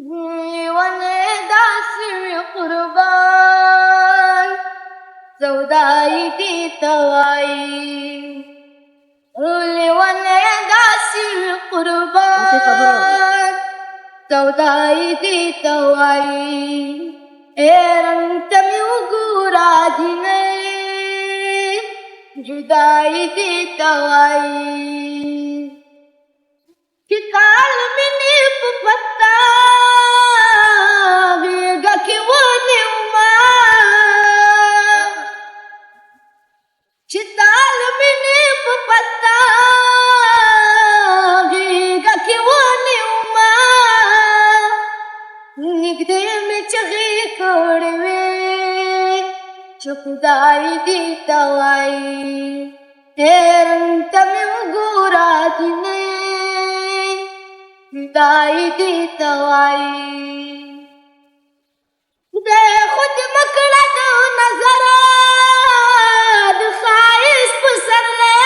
وانا داسي قربان سودايتي تواي وانا داسي قربان سودايتي تواي رنت وقورا جني جدايتي تواي كتال مني بفتا بيغا كيواني وما كتال مني بفتا بيغا كيواني وما نقدم چغي كوڑوي چپداي دي تواي تيرنت میں گورا جني دائی دی توائی دے خود مکڑا دو نظر دو خائص پسر لے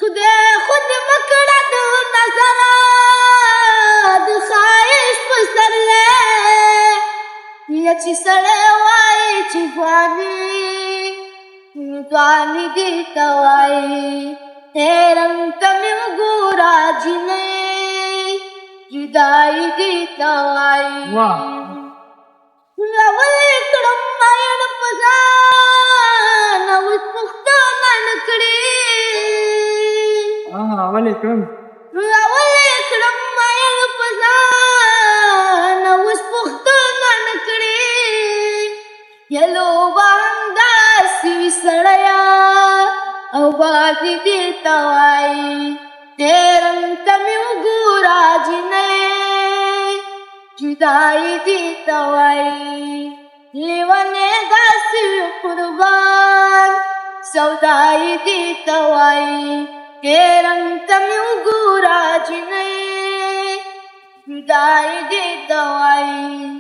خودے خود مکڑا دو نظر دو خائص پسر لے یا چی سڑے وائی چی فانی دی توائی رنت میں گورا جنے جدائی دی توائی اول کڑم مائن پزان اوز پختان نکڑی اول کڑم مائن پزان اوز پختان نکڑی یلو باندہ سی سڑیا او باتی دی توائی تیرنت میں گورا جنے جدائی دی توائی لیوانے داسی قربان سودائی دی توائی تیرنت میں گورا جنے جدائی دی توائی